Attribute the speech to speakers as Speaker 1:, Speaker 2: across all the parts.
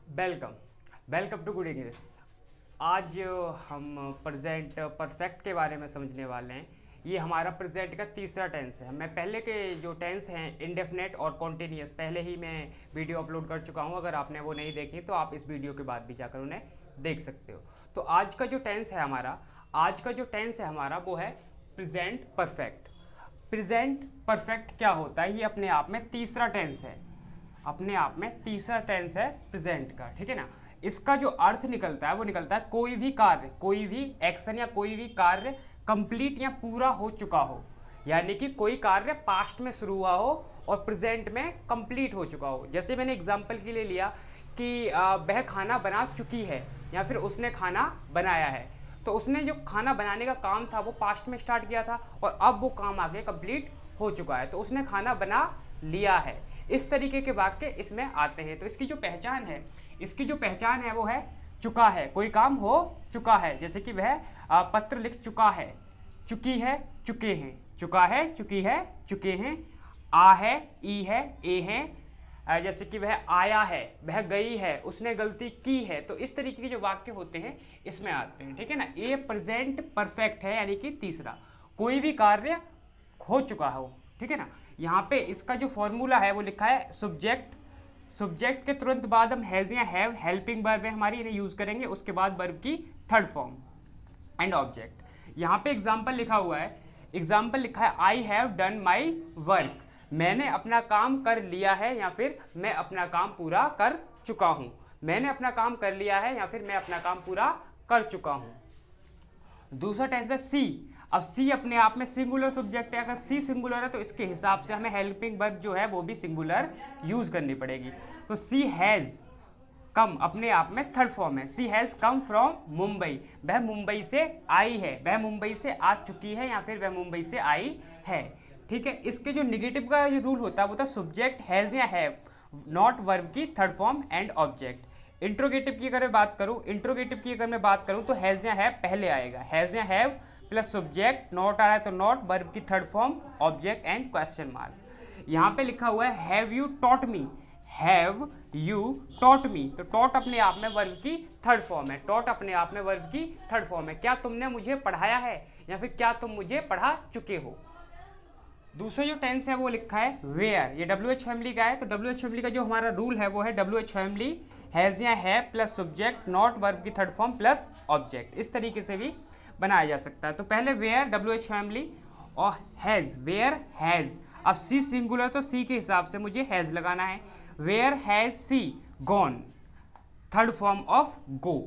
Speaker 1: Welcome welcome to good English. आज हम present perfect के बारे में समझने वाले हैं। ये हमारा प्रेजेंट का तीसरा टेंस है। मैं पहले के जो टेंस हैं इंडेफिनेट और कॉन्टिन्यूअस पहले ही मैं वीडियो अपलोड कर चुका हूँ। अगर आपने वो नहीं देखी तो आप इस वीडियो के बाद भी जाकर उन्हें देख सकते हो। तो आज का जो टेंस है हमारा वो है प्रेजेंट परफेक्ट। प्रेजेंट परफेक्ट क्या होता है? ये अपने आप में तीसरा टेंस है, प्रेजेंट का, ठीक है ना। इसका जो अर्थ निकलता है वो निकलता है कोई भी कार्य, कोई भी एक्शन या कोई भी कार्य कंप्लीट या पूरा हो चुका हो। यानी कि कोई कार्य पास्ट में शुरू हुआ हो और प्रेजेंट में कंप्लीट हो चुका हो। जैसे मैंने एग्जांपल के लिए लिया कि वह खाना बना चुकी है या फिर उसने खाना बनाया है। तो उसने जो खाना बनाने का काम था वो पास्ट में स्टार्ट किया था और अब वो काम आगे कंप्लीट हो चुका है, तो उसने खाना बना लिया है। इस तरीके के वाक्य इसमें आते हैं। तो इसकी जो पहचान है वो है चुका है, कोई काम हो चुका है। जैसे कि वह पत्र लिख चुका है, चुकी है, चुके हैं, चुका है, चुकी है, चुके हैं, आ है, ई है, ए है। जैसे कि वह आया है, वह गई है, उसने गलती की है। तो इस तरीके के जो वाक्य होते हैं इसमें आते हैं, ठीक है ना। ये प्रेजेंट परफेक्ट है, यानी कि तीसरा, कोई भी कार्य हो चुका हो, ठीक है ना। यहाँ पे इसका जो फॉर्मूला है वो लिखा है सब्जेक्ट के तुरंत बाद हम हैज या हैव हेल्पिंग वर्ब है हमारी, इन्हें यूज करेंगे। उसके बाद वर्ब की थर्ड फॉर्म एंड ऑब्जेक्ट। यहाँ पे एग्जाम्पल लिखा है I have done my work. मैंने अपना काम कर लिया है या फिर मैं अपना काम पूरा कर चुका हूँ। मैंने अपना काम कर लिया है या फिर मैं अपना काम पूरा कर चुका हूँ। दूसरा टेंस है सी। अब सी अपने आप में सिंगुलर सब्जेक्ट है। अगर सी सिंगुलर है तो इसके हिसाब से हमें हेल्पिंग वर्ब जो है वो भी सिंगुलर यूज करनी पड़ेगी। तो सी हैज कम अपने आप में थर्ड फॉर्म है। सी हैज कम फ्रॉम मुंबई। वह मुंबई से आई है, वह मुंबई से आ चुकी है या फिर वह मुंबई से आई है, ठीक है। इसके जो निगेटिव का जो रूल होता है वो था सब्जेक्ट हैज या हैव, नॉट वर्ब की third form and object. Interrogative की अगर मैं बात करूं तो हैज या हैव पहले आएगा। हैज या हैव प्लस सब्जेक्ट, नॉट आ रहा है तो नॉट, वर्ब की third form, object and question mark. यहाँ पे लिखा हुआ है have you taught me, have you taught me. तो टॉट अपने आप में वर्ब की थर्ड फॉर्म है, क्या तुमने मुझे पढ़ाया है या फिर क्या तुम मुझे पढ़ा चुके हो। दूसरा जो टेंस है वो लिखा है वेयर। ये WH फैमिली का है। तो WH फैमिली का जो हमारा रूल है वो है WH फैमिली हैज या है प्लस सब्जेक्ट, नॉट, वर्ब की थर्ड फॉर्म प्लस ऑब्जेक्ट। इस तरीके से भी बनाया जा सकता है। तो पहले वेयर WH फैमिली और हैज, वेयर हैज। अब सी सिंगुलर तो सी के हिसाब से मुझे हैज लगाना है। Where has she gone, third form of go.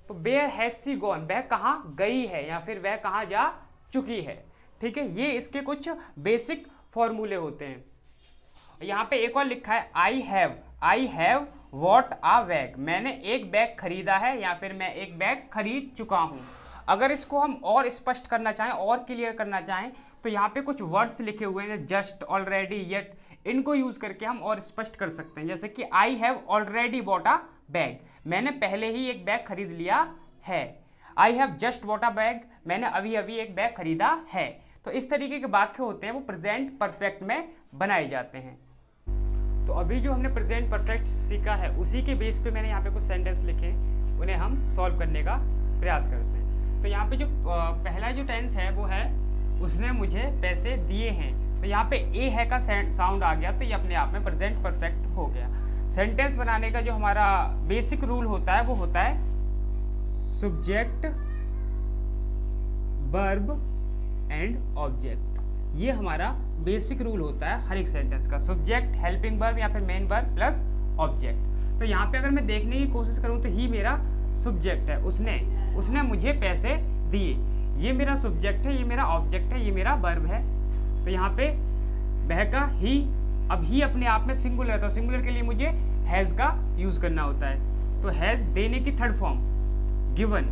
Speaker 1: तो वेयर हैज सी गॉन, वह कहाँ गई है या फिर वह कहाँ जा चुकी है, ठीक है। ये इसके कुछ बेसिक फॉर्मूले होते हैं। यहाँ पे एक और लिखा है I have what a bag. मैंने एक बैग खरीदा है या फिर मैं एक बैग खरीद चुका हूँ। अगर इसको हम और स्पष्ट करना चाहें और क्लियर करना चाहें तो यहाँ पे कुछ वर्ड्स लिखे हुए हैं जस्ट, ऑलरेडी, येट, इनको यूज करके हम और स्पष्ट कर सकते हैं। जैसे कि I have already bought a bag, मैंने पहले ही एक बैग खरीद लिया है। I have just bought a bag, मैंने अभी अभी एक बैग खरीदा है। तो इस तरीके के वाक्य होते हैं वो प्रेजेंट परफेक्ट में बनाए जाते हैं। तो अभी जो हमने प्रेजेंट परफेक्ट सीखा है उसी के बेस पे मैंने यहाँ पे कुछ सेंटेंस लिखे, उन्हें हम सॉल्व करने का प्रयास करते हैं। तो यहाँ पे जो पहला जो टेंस है वो है उसने मुझे पैसे दिए हैं। तो यहाँ पे ए है का साउंड आ गया तो ये अपने आप में प्रेजेंट परफेक्ट हो गया। सेंटेंस बनाने का जो हमारा बेसिक रूल होता है वो होता है सब्जेक्ट, वर्ब एंड ऑब्जेक्ट। ये हमारा बेसिक रूल होता है हर एक सेंटेंस का, सब्जेक्ट, हेल्पिंग वर्ब या फिर मेन वर्ब प्लस ऑब्जेक्ट। तो यहाँ पे अगर मैं देखने की कोशिश करूँ तो ही मेरा सब्जेक्ट है, उसने मुझे पैसे दिए, ये मेरा सब्जेक्ट है, ये मेरा ऑब्जेक्ट है, ये मेरा वर्ब है। तो यहाँ पे वह का ही, अब ही अपने आप में सिंगुलर है तो सिंगुलर के लिए मुझे हैज का यूज करना होता है। तो हैज देने की थर्ड फॉर्म, गिवन,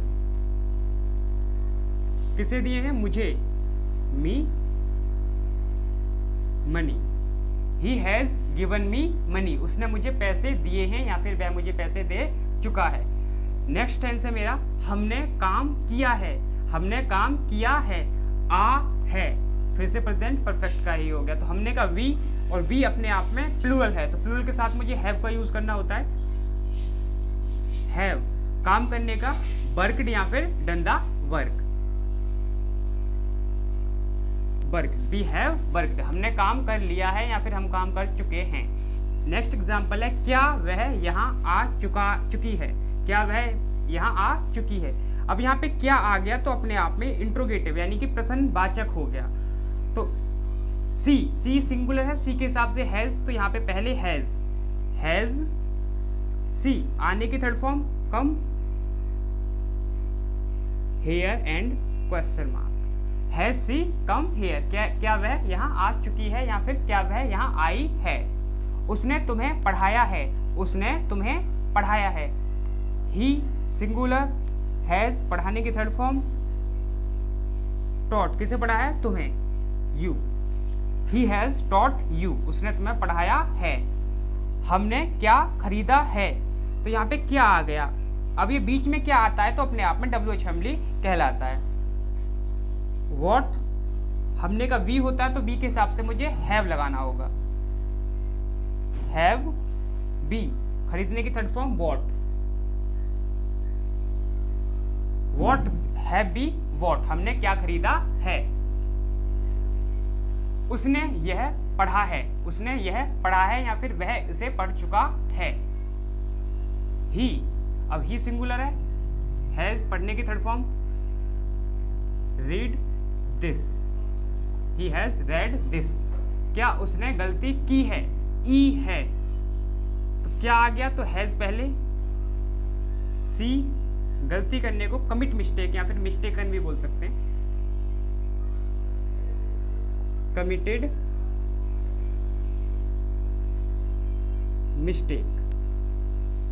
Speaker 1: किसे दिए हैं, मुझे, me, money. He has given me money, उसने मुझे पैसे दिए हैं या फिर वह मुझे पैसे दे चुका है। नेक्स्ट टेंस है मेरा हमने काम किया है, आ है, फिर से प्रेजेंट परफेक्ट का ही हो गया। तो हमने का वी, और वी अपने आप में प्लूरल है तो प्लूरल के साथ मुझे हैव का यूज करना होता है। हैव काम करने का, वर्कड या फिर done the work, work, we have worked, हमने काम कर लिया है या फिर हम काम कर चुके हैं। नेक्स्ट एग्जांपल है क्या वह यहाँ आ चुकी है, क्या वह यहाँ आ चुकी है। अब यहाँ पे क्या आ गया तो अपने आप में इंट्रोगेटिव यानी कि प्रश्नवाचक हो गया। तो सी सिंगुलर है, सी के हिसाब से हैज, तो यहाँ पे पहले हैज सी, आने की third form come here and question mark, has she come here, क्या वह यहाँ आ चुकी है या फिर क्या वह यहाँ आई है। उसने तुम्हें पढ़ाया है, उसने तुम्हें पढ़ाया है। ही सिंगुलर, हैज पढ़ाने की थर्ड फॉर्म टॉट, किसे पढ़ाया है, तुम्हें, you, he has taught you, उसने तुम्हें पढ़ाया है। हमने क्या खरीदा है, तो यहाँ पे क्या आ गया। अब ये बीच में क्या आता है तो अपने आप में WH फैमिली कहलाता है। वॉट हमने का वी होता है तो वी के हिसाब से मुझे हैव लगाना होगा, हैव बी, खरीदने की third form what, what have be what, हमने क्या खरीदा है। उसने यह पढ़ा है, उसने यह पढ़ा है या फिर वह इसे पढ़ चुका है। ही, अब ही सिंगुलर है, हैज पढ़ने की third form read this, he has read this, क्या उसने गलती की है, ई है, तो क्या आ गया तो हैज पहले, सी गलती करने को कमिट मिस्टेक या फिर मिस्टेकन भी बोल सकते हैं, committed mistake,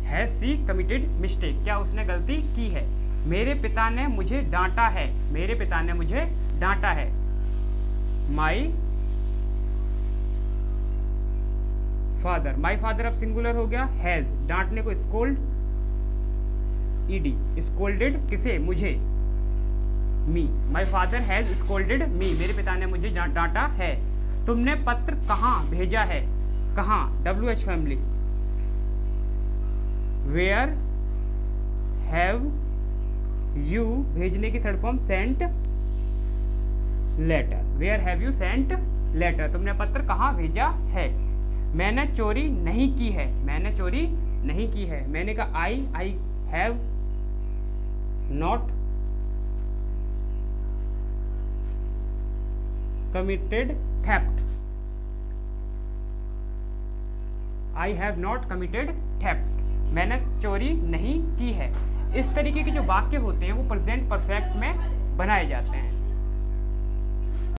Speaker 1: has she committed mistake, क्या उसने गलती की है। मेरे पिता ने मुझे डांटा है, मेरे पिता ने मुझे डांटा है। माई फादर अब सिंगुलर हो गया, हैज डांटने को स्कोल्ड, ईडी स्कोल्डेड, किसे, मुझे, me, my father has scolded me, मेरे पिता ने मुझे डांटा है। तुमने पत्र कहाँ भेजा है, कहाँ, WH family, where have you, भेजने की third form sent letter, where have you sent letter, तुमने पत्र कहाँ भेजा है। मैंने चोरी नहीं की है, मैंने चोरी नहीं की है। मैंने कहा I have not committed theft, I have not committed theft, मैंने चोरी नहीं की है। इस तरीके के जो वाक्य होते हैं वो प्रेजेंट परफेक्ट में बनाए जाते हैं।